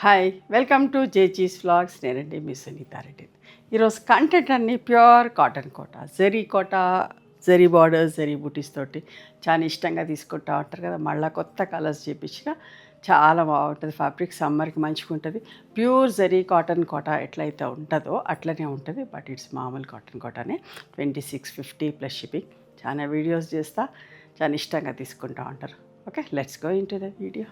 Hi welcome to జేజీస్ vlogs. నేనండి మీ సునీతారెడ్డి. ఈరోజు content అన్ని ప్యూర్ కాటన్ కోట, జరీ బార్డర్స్, జరీ బూటీస్ తోటి చాలా ఇష్టంగా తీసుకుంటూ ఉంటారు కదా. మళ్ళీ కొత్త కలర్స్ చేపించిన చాలా బాగుంటుంది. ఫ్యాబ్రిక్ సమ్మర్కి మంచిగా ఉంటుంది. ప్యూర్ జరీ కాటన్ కోట ఎట్లయితే ఉంటుందో అట్లనే ఉంటుంది. బట్ ఇట్స్ మామూలు కాటన్ కోటనే. 2650 plus shipping. చాలా వీడియోస్ చేస్తా, చాలా ఇష్టంగా తీసుకుంటూ ఉంటారు. Okay, let's go in to the video.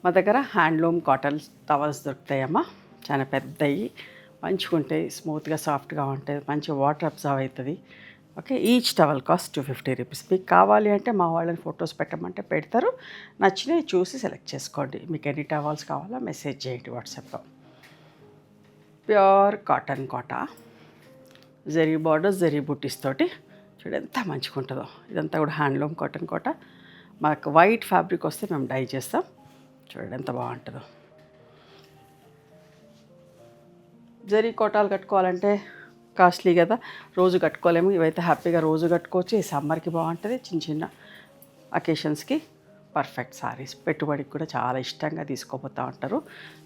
మా దగ్గర హ్యాండ్లూమ్ కాటన్ టవల్స్ దొరుకుతాయమ్మా. చాలా పెద్దవి, మంచిగా ఉంటాయి, స్మూత్గా సాఫ్ట్గా ఉంటాయి, మంచి వాటర్ అబ్జర్వ్ అవుతుంది. Okay, each towel cost 250 rupees. మీకు కావాలి అంటే మా వాళ్ళని ఫొటోస్ పెట్టమంటే పెడతారు. నచ్చినవి చూసి సెలెక్ట్ చేసుకోండి. మీకు ఎన్ని టవల్స్ కావాలో మెసేజ్ చేయండి వాట్సాప్లో. ప్యూర్ కాటన్ కోట, జరీ బార్డర్స్, జరీ బూటీస్ తోటి చూడు ఎంత మంచిగా ఉంటుందో. ఇదంతా కూడా హ్యాండ్లూమ్ కాటన్ కోట. మాకు వైట్ ఫ్యాబ్రిక్ వస్తే మేము డై చేస్తాం. చూడండి ఎంత బాగుంటుందో. జరీ కోటాలు కట్టుకోవాలంటే కాస్ట్లీ కదా, రోజు కట్టుకోలేము. ఇవైతే హ్యాపీగా రోజు కట్టుకోవచ్చు. ఈ సమ్మర్కి బాగుంటుంది. చిన్న చిన్న అకేషన్స్కి పర్ఫెక్ట్ సారీస్. పెట్టుబడికి కూడా చాలా ఇష్టంగా తీసుకోపోతూ ఉంటారు.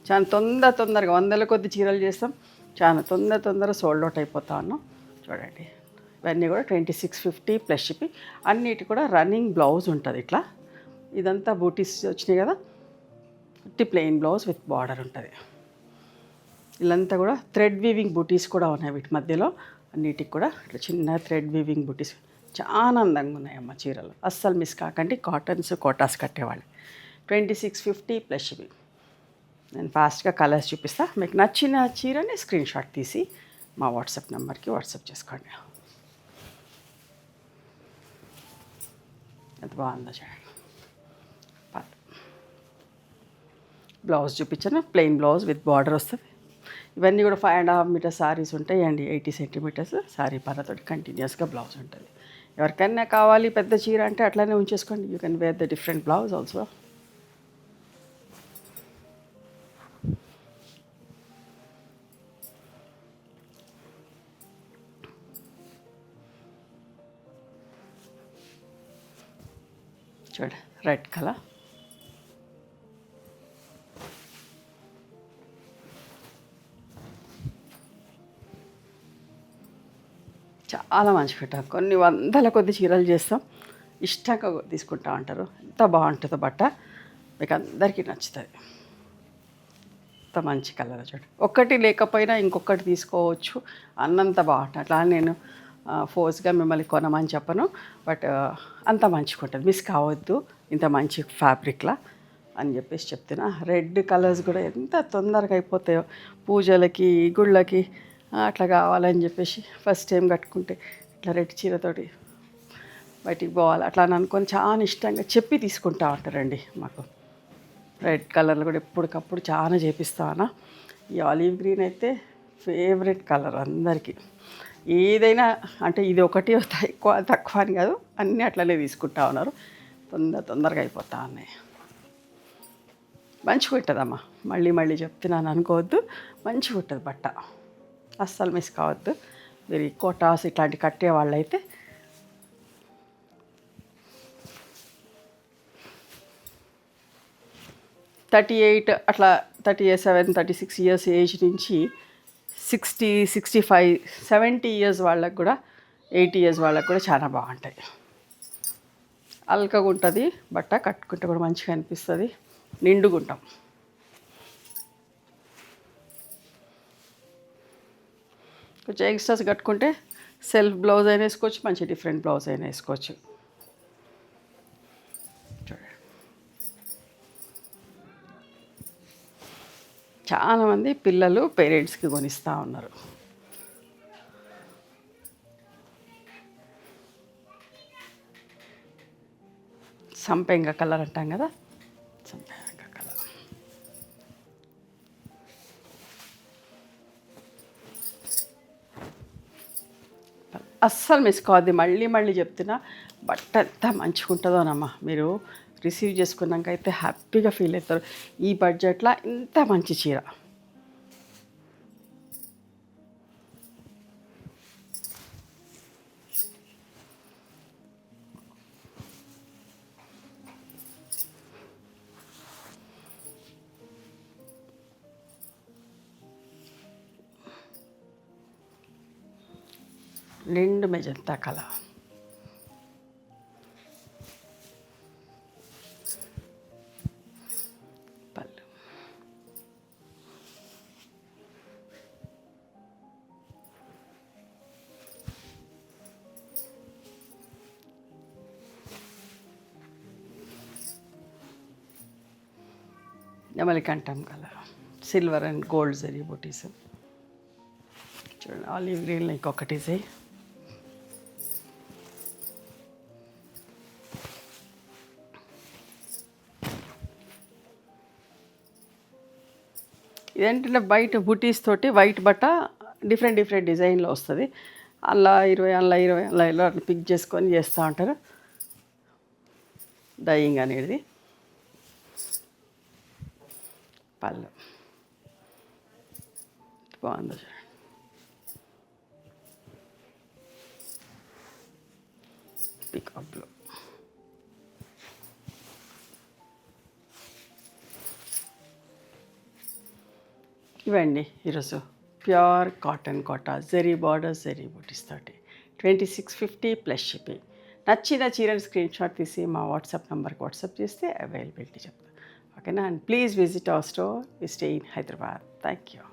చాలా తొందరగా వందల కొద్ది చీరలు చేస్తాం. చాలా తొందర సోల్డ్ అవుట్ అయిపోతా ఉన్నాం. చూడండి ఇవన్నీ కూడా 2650 ప్లస్ షిప్పింగ్. అన్నిటి కూడా రన్నింగ్ బ్లౌజ్ ఉంటుంది. ఇట్లా ఇదంతా బూటీస్ వచ్చినాయి కదా, ప్లెయిన్ బ్లౌజ్ విత్ బార్డర్ ఉంటుంది. ఇలాంతా కూడా థ్రెడ్ వీవింగ్ బూటీస్ కూడా ఉన్నాయి వీటి మధ్యలో. అన్నిటికి కూడా ఇట్లా చిన్న థ్రెడ్ వీవింగ్ బూటీస్ చాలా అందంగా ఉన్నాయమ్మ చీరలు. అస్సలు మిస్ కాకండి. కాటన్స్ కోటాస్ కట్టేవాళ్ళు. 2650 plus shipping. నేను ఫాస్ట్గా కలర్స్ చూపిస్తాను. మీకు నచ్చిన చీరని స్క్రీన్ షాట్ తీసి మా వాట్సాప్ నెంబర్కి వాట్సాప్ చేసుకోండి. ఎంత బాగుందో చూడండి. బ్లౌజ్ చూపించాను. ప్లెయిన్ బ్లౌజ్ విత్ బార్డర్ వస్తుంది. ఇవన్నీ కూడా 5.5 మీటర్స్ సారీస్ ఉంటాయి అండి. 80 సెంటీమీటర్స్ సారీ పరతోటి కంటిన్యూస్గా బ్లౌజ్ ఉంటుంది. ఎవరికైనా కావాలి పెద్ద చీర అంటే అట్లానే ఉంచేసుకోండి. You can wear the different blouse also. చూడండి రెడ్ కలర్, చాలా మంచి పెట్టాం. కొన్ని వందల కొద్ది చీరలు చేస్తాం. ఇష్టంగా తీసుకుంటా ఉంటారు. ఎంత బాగుంటుందో బట్ట, మీకు అందరికీ నచ్చుతుంది. ఎంత మంచి కలర్ చూడండి. ఒక్కటి లేకపోయినా ఇంకొకటి తీసుకోవచ్చు అన్నంత బాగుంటుంది. అట్లా నేను ఫోర్స్గా మిమ్మల్ని కొనమని చెప్పను. బట్ అంత మంచిగా ఉంటుంది. మిస్ కావద్దు ఇంత మంచి ఫ్యాబ్రిక్లా అని చెప్పేసి చెప్తున్నా. రెడ్ కలర్స్ కూడా ఎంత తొందరగా అయిపోతాయో పూజలకి, గుళ్ళకి అట్లా కావాలని చెప్పేసి ఫస్ట్ టైం కట్టుకుంటే ఇట్లా రెడ్ చీరతోటి బయటికి పోవాలి అట్లా అని అనుకొని చాలా ఇష్టంగా చెప్పి తీసుకుంటా ఉంటారండి. మాకు రెడ్ కలర్లో కూడా ఎప్పటికప్పుడు చాలా చేపిస్తాను. ఈ ఆలివ్ గ్రీన్ అయితే ఫేవరెట్ కలర్ అందరికీ. ఏదైనా అంటే ఇది ఒకటి ఎక్కువ తక్కువ అని కాదు, అన్నీ అట్లనే తీసుకుంటా ఉన్నారు. తొందరగా అయిపోతా ఉన్నాయి. మంచిగా ఉంటుందమ్మా. మళ్ళీ చెప్తున్నాను అనుకోవద్దు. మంచిగా ఉంటుంది బట్ట, అస్సలు మిస్ కావద్దు. మీరు కోటాస్ ఇట్లాంటి కట్టే వాళ్ళైతే అట్లా 37, 36 ఇయర్స్ ఏజ్ నుంచి 60, 65, 70 ఇయర్స్ వాళ్ళకు కూడా, 80 ఇయర్స్ వాళ్ళకు కూడా చాలా బాగుంటాయి. అల్కగా ఉంటుంది బట్ట, కట్టుకుంటే కూడా మంచిగా అనిపిస్తుంది. నిండుగుంటాం. కొంచెం ఎక్స్ట్రాస్ కట్టుకుంటే సెల్ఫ్ బ్లౌజ్ అయినా వేసుకోవచ్చు, మంచి డిఫరెంట్ బ్లౌజ్ అయినా వేసుకోవచ్చు. చూడండి చాలామంది పిల్లలు పేరెంట్స్కి కొనిస్తూ ఉన్నారు. సంపెంగ కలర్ అంటాం కదా, సంపెంగ కలర్. అస్సలు మిస్ కావద్దు. మళ్ళీ చెప్తున్నా, బట్ట ఎంత మంచిగా ఉంటుందోనమ్మా. మీరు రిసీవ్ చేసుకున్నాక అయితే హ్యాపీగా ఫీల్ అవుతారు. ఈ బడ్జెట్లో ఇంత మంచి చీర. నిండు మెజంతా కలర్. పళ్ళు. నెమలికంఠం colour, silver and gold zari బూటీస్. చూడండి ఆలివ్ గ్రీన్లో ఇంకొకటి ఇది. ఇదేంటంటే బయట బుటీస్ తోటి వైట్ బట్ట డిఫరెంట్ డిఫరెంట్ డిజైన్లో వస్తుంది. అలా 20 అలా 20 అలా ఇలా పిక్ చేసుకొని చేస్తూ ఉంటారు డైయింగ్ అనేది. పళ్ళు బాగుంది చూడండి. Peacock blue. ఇవండి ఈరోజు pure cotton Kota zari border zari బూటీస్ తోటి 2650 ప్లస్ షిప్పింగ్. నచ్చిన చీరలు స్క్రీన్ షాట్ తీసి మా వాట్సాప్ నెంబర్కి వాట్సాప్ చేస్తే అవైలబిలిటీ చెప్తాను. ఓకేనా? And please visit our store. We stay in Hyderabad. Thank you.